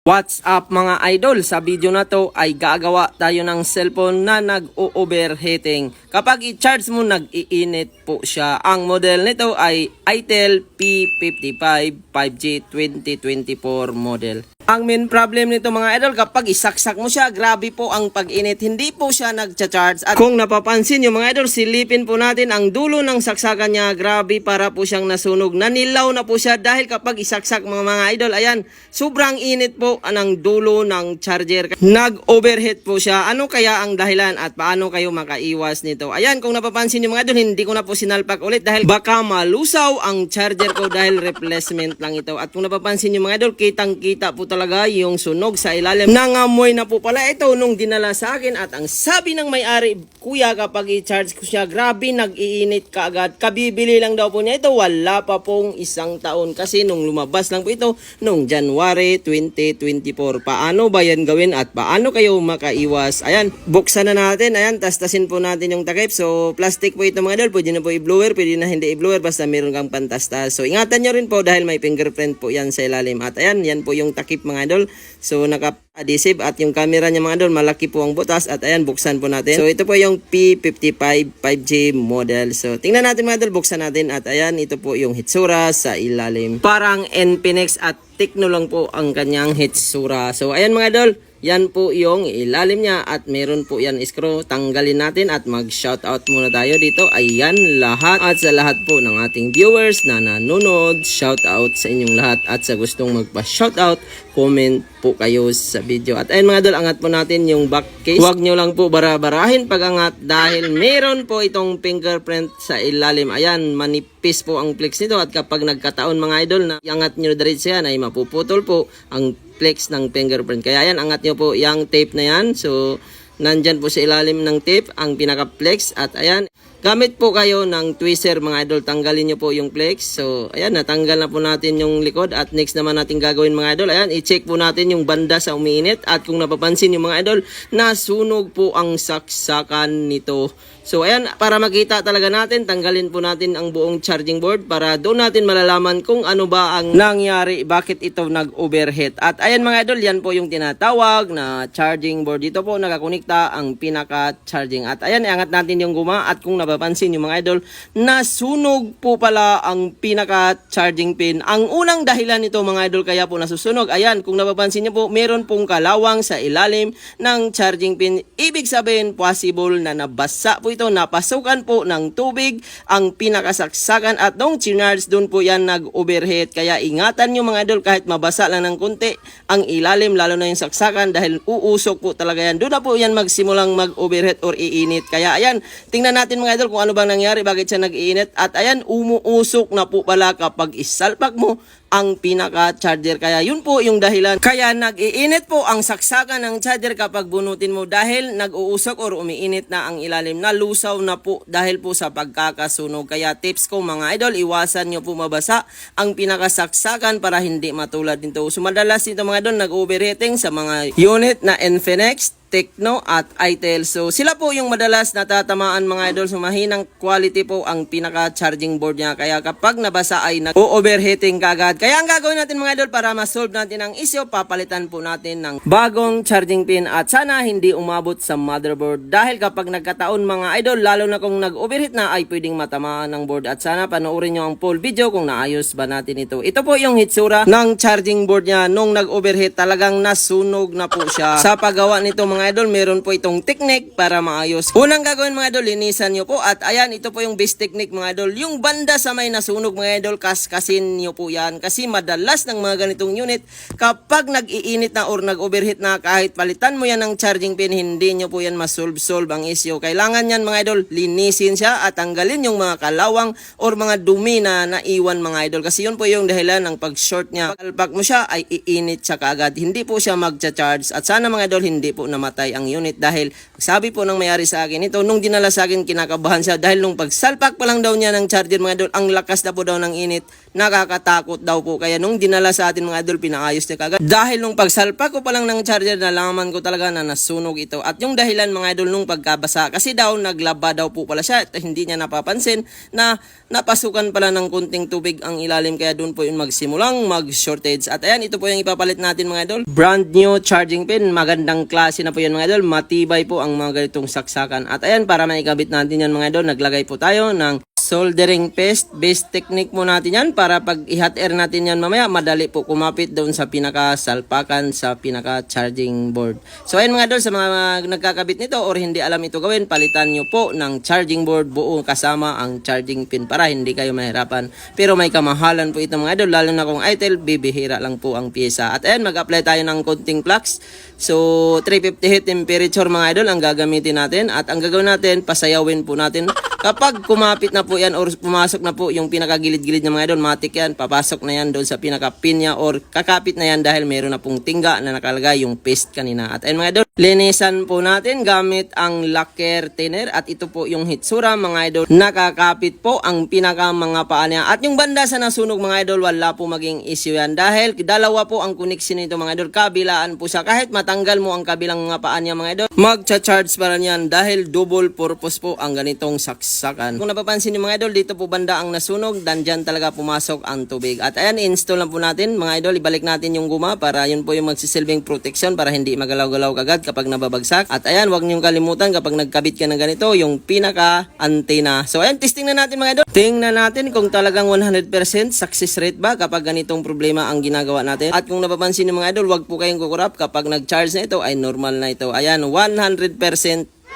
What's up mga idol? Sa video na to ay gagawa tayo ng cellphone na nag-overheating. Kapag i-charge mo, nag-iinit po siya. Ang model nito ay Itel P55 5G 2024 model. Ang main problem nito mga idol, kapag isaksak mo siya, grabe po ang pag-init. Hindi po siya nag-charge. At kung napapansin nyo mga idol, silipin po natin ang dulo ng saksakan niya. Grabe, para po siyang nasunog. Nanilaw na po siya dahil kapag isaksak mga idol, ayan, sobrang init po ng dulo ng charger. Nag-overheat po siya. Ano kaya ang dahilan at paano kayo makaiwas nito? Ayan, kung napapansin nyo mga idol, hindi ko na po sinalpak ulit dahil baka malusaw ang charger ko dahil replacement lang ito. At kung napapansin nyo mga idol, kitang-kita po talaga yung sunog sa ilalim. Nangamoy na po pala ito nung dinala sa akin at ang sabi ng may-ari, kuya, kapag i-charge ko siya, grabe, nag-iinit ka agad. Kabibili lang daw po niya ito, wala pa pong isang taon kasi nung lumabas lang po ito nung January 2024. Paano ba yan gawin at paano kayo makaiwas? Ayan, buksan na natin. Ayan, tastasin po natin yung takip. So, plastic po ito mga idol. Pwede na po i-blower, pwede na hindi i-blower basta meron kang pantastas. So, ingatan nyo rin po dahil may fingerprint po yan sa ilalim. At ayan, yan po yung takip mga idol. So naka-adhesive at yung camera niya mga idol, malaki po ang butas at ayan, buksan po natin. So ito po yung P55 5G model. So tingnan natin mga idol, buksan natin at ayan, ito po yung hitsura sa ilalim. Parang Infinix at Tecno lang po ang kanyang hitsura. So ayan mga idol, yan po yung ilalim niya at meron po yan screw. Tanggalin natin at mag-shoutout muna tayo dito. Ayan lahat. At sa lahat po ng ating viewers na nanonood, shoutout sa inyong lahat. At sa gustong magpa-shoutout, comment po kayo sa video. At ayun mga idol, angat po natin yung back case. Huwag nyo lang po bara-barahin pag angat dahil meron po itong fingerprint sa ilalim. Ayan, manipis po ang flex nito at kapag nagkataon mga idol na iangat nyo diretso yan ay mapuputol po ang flex ng fingerprint. Kaya yan, angat nyo po yung tape na yan. So, nandyan po sa ilalim ng tape ang pinaka-flex. At ayan, gamit po kayo ng tweezer mga idol. Tanggalin nyo po yung flex. So, ayan, natanggal na po natin yung likod. At next naman natin gagawin mga idol. Ayan, i-check po natin yung banda sa umiinit. At kung napapansin yung mga idol, nasunog po ang saksakan nito. So ayan, para makita talaga natin, tanggalin po natin ang buong charging board para doon natin malalaman kung ano ba ang nangyari, bakit ito nag-overheat. At ayan mga idol, yan po yung tinatawag na charging board. Dito po nakakonekta ang pinaka-charging. At ayan, iangat natin yung guma at kung napapansin yung mga idol, nasunog po pala ang pinaka-charging pin. Ang unang dahilan nito mga idol kaya po nasusunog, ayan, kung napapansin nyo po, meron pong kalawang sa ilalim ng charging pin. Ibig sabihin, possible na nabasa po ito, napasukan po ng tubig ang pinakasaksakan at nung chinards doon po yan nag-overheat. Kaya ingatan nyo mga idol, kahit mabasa lang ng konti ang ilalim, lalo na yung saksakan dahil uusok po talaga yan. Doon na po yan magsimulang mag-overheat or iinit. Kaya ayan, tingnan natin mga idol kung ano bang nangyari, bakit siya nag-iinit. At ayan, umuusok na po pala kapag isalpak mo ang pinaka-charger. Kaya yun po yung dahilan. Kaya nag-iinit po ang saksakan ng charger kapag bunutin mo dahil nag-uusok or umiinit na ang ilalim. Nalusaw na po dahil po sa pagkakasunog. Kaya tips ko mga idol, iwasan nyo po mabasa ang pinakasaksakan para hindi matulad nito. So madalas nito mga idol, nag-overheating sa mga unit na Infinix, Tecno at Itel. So sila po yung madalas natatamaan mga idol. So mahinang quality po ang pinaka-charging board niya. Kaya kapag nabasa ay nag-overheating kagad. Kaya ang gagawin natin mga idol para ma-solve natin ang issue, papalitan po natin ng bagong charging pin at sana hindi umabot sa motherboard. Dahil kapag nagkataon mga idol, lalo na kung nag-overheat na ay pwedeng matamaan ng board. At sana panoorin nyo ang full video kung naayos ba natin ito. Ito po yung hitsura ng charging board niya nung nag-overheat. Talagang nasunog na po siya. Sa paggawa nito mga idol, meron po itong technique para maayos. Unang gagawin mga idol, linisan nyo po. At ayan, ito po yung best technique mga idol. Yung banda sa may nasunog mga idol, kaskasin nyo po yan. Kasi madalas ng mga ganitong unit, kapag nag-iinit na or nag-overheat na, kahit palitan mo yan ng charging pin, hindi nyo po yan masolve ang issue. Kailangan yan mga idol, linisin siya at tanggalin yung mga kalawang or mga dumi na naiwan mga idol. Kasi yun po yung dahilan ng pag-short niya. Pag mo siya ay iinit siya kaagad. Hindi po siya mag-charge. At sana mga idol, hindi po naman mamatay ang unit dahil sabi po ng may-ari sa akin ito, nung dinala sa akin kinakabahan siya dahil nung pagsalpak pa lang daw niya ng charger mga idol, ang lakas na po daw ng init, nakakatakot daw po. Kaya nung dinala sa atin mga idol, pinaayos niya kagad. Dahil nung pagsalpak ko pa lang ng charger, nalaman ko talaga na nasunog ito. At yung dahilan mga idol nung pagkabasa, kasi daw naglaba daw po pala siya at hindi niya napapansin na napasukan pala ng kunting tubig ang ilalim, kaya doon po yung magsimulang mag-shortage. At ayan, ito po yung ipapalit natin mga idol. Brand new charging pin, magandang klase na po yan mga idol, matibay po ang mga ganitong saksakan. At ayan, para maikabit natin yan mga idol, naglagay po tayo ng soldering paste. Base technique mo natin yan para pag i-hot air natin yan mamaya, madali po kumapit doon sa pinaka-salpakan sa pinaka-charging board. So ayun mga idol, sa mga nagkakabit nito or hindi alam ito gawin, palitan nyo po ng charging board buo kasama ang charging pin para hindi kayo mahirapan. Pero may kamahalan po ito mga idol, lalo na kung ITEL, bibihira lang po ang pyesa. At ayan, mag-apply tayo ng konting flux. So 350 heat temperature mga idol ang gagamitin natin. At ang gagawin natin, pasayawin po natin. Kapag kumapit na po yan or pumasok na po yung pinakagilid-gilid ng mga idol, matik yan, papasok na yan doon sa pinaka-pin niya or kakapit na yan dahil meron na pong tingga na nakalagay yung paste kanina. At ayun mga idol, linisan po natin gamit ang lacquer thinner at ito po yung hitsura mga idol. Nakakapit po ang pinaka mga paa niya. At yung banda sa nasunog mga idol, wala po maging issue yan dahil dalawa po ang connection nito mga idol. Kabilaan po siya. Kahit matanggal mo ang kabilang mga paa niya mga idol, magcha-charge pa rin yan dahil double purpose po ang ganitong saksakan. Kung napapansin niyo mga idol, dito po banda ang nasunog, dan dyan talaga pumasok ang tubig. At ayan, install lang po natin mga idol, ibalik natin yung guma para yun po yung magsisilbing protection para hindi magalaw-galaw kagad kapag nababagsak. At ayan, huwag niyong kalimutan kapag nagkabit ka ng ganito, yung pinaka-antena. So ayan, testing na natin mga idol. Tingnan natin kung talagang 100% success rate ba kapag ganitong problema ang ginagawa natin. At kung napapansin niyo mga idol, huwag po kayong kukurap kapag nag-charge na ito ay normal na ito. Ayan, 100%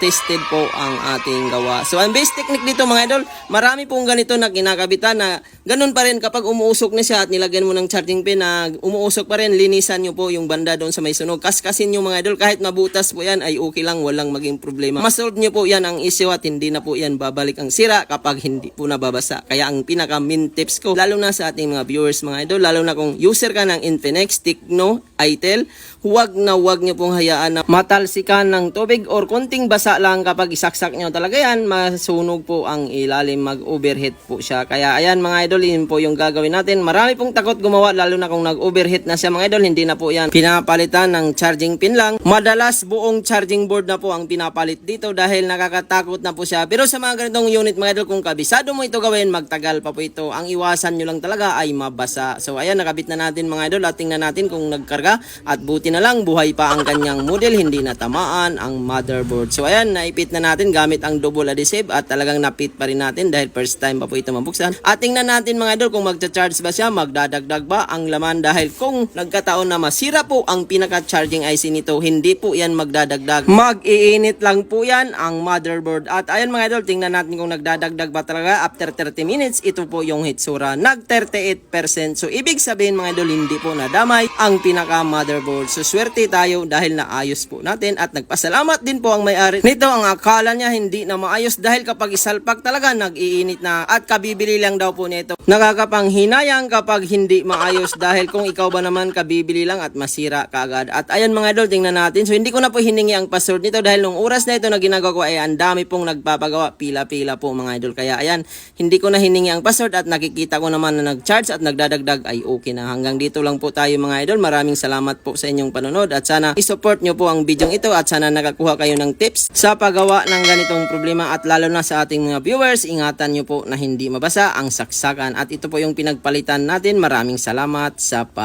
tested po ang ating gawa. So, ang base technique dito mga idol, marami pong ganito na kinakabitan na ganun pa rin kapag umuusok na siya at nilagyan mo ng charging pin na umuusok pa rin, linisan nyo po yung banda doon sa may sunog. Kaskasin nyo mga idol, kahit mabutas po yan ay okay lang, walang maging problema. Masolve nyo po yan ang issue at hindi na po yan babalik ang sira kapag hindi po nababasa. Kaya ang pinaka main tips ko, lalo na sa ating mga viewers mga idol, lalo na kung user ka ng Infinix, Tecno, ITEL, huwag nyo pong hayaan na matalsikan ng tubig or konting basa lang kapag isaksak nyo talaga yan, masunog po ang ilalim, mag-overheat po siya. Kaya ayan mga idol, yun po yung gagawin natin. Marami pong takot gumawa, lalo na kung nag-overheat na siya mga idol, hindi na po yan pinapalitan ng charging pin lang. Madalas buong charging board na po ang pinapalit dito dahil nakakatakot na po siya. Pero sa mga ganitong unit mga idol, kung kabisado mo ito gawin, magtagal pa po ito. Ang iwasan nyo lang talaga ay mabasa. So ayan, nakabit na natin mga idol at tingnan natin kung nagkarga at buti na lang buhay pa ang kanyang model, hindi natamaan ang motherboard. So ayan, naipit na natin gamit ang double adhesive at talagang napit pa rin natin dahil first time pa po ito mabuksan. At tingnan natin mga idol kung magcha-charge ba siya, magdadagdag ba ang laman dahil kung nagkataon na masira po ang pinaka-charging IC nito, hindi po yan magdadagdag. Mag-iinit lang po yan ang motherboard. At ayan mga idol, tingnan natin kung nagdadagdag ba talaga after 30 minutes. Ito po yung hitsura, nag 38%. So ibig sabihin mga idol, hindi po nadamay ang pinaka-motherboard. So swerte tayo dahil naayos po natin at nagpasalamat din po ang may-ari nito. Ang akala niya hindi na maayos dahil kapag isalpak talaga nag-iinit na at kabibili lang daw po nito. Nakakapanghinayang kapag hindi maayos dahil kung ikaw ba naman kabibili lang at masira kaagad. At ayan mga idol, tingnan natin. So hindi ko na po hiningi ang password nito dahil nung oras na ito na ginagawa ko ay ang dami pong nagpapagawa, pila-pila po mga idol. Kaya ayan, hindi ko na hiningi ang password at nakikita ko naman na nag-charge at nagdadagdag ay okay na. Hanggang dito lang po tayo mga idol. Maraming salamat po sa inyong panonood at sana isupport nyo po ang video ito at sana nakakuha kayo ng tips sa paggawa ng ganitong problema at lalo na sa ating mga viewers, ingatan nyo po na hindi mabasa ang saksakan at ito po yung pinagpalitan natin. Maraming salamat sa pan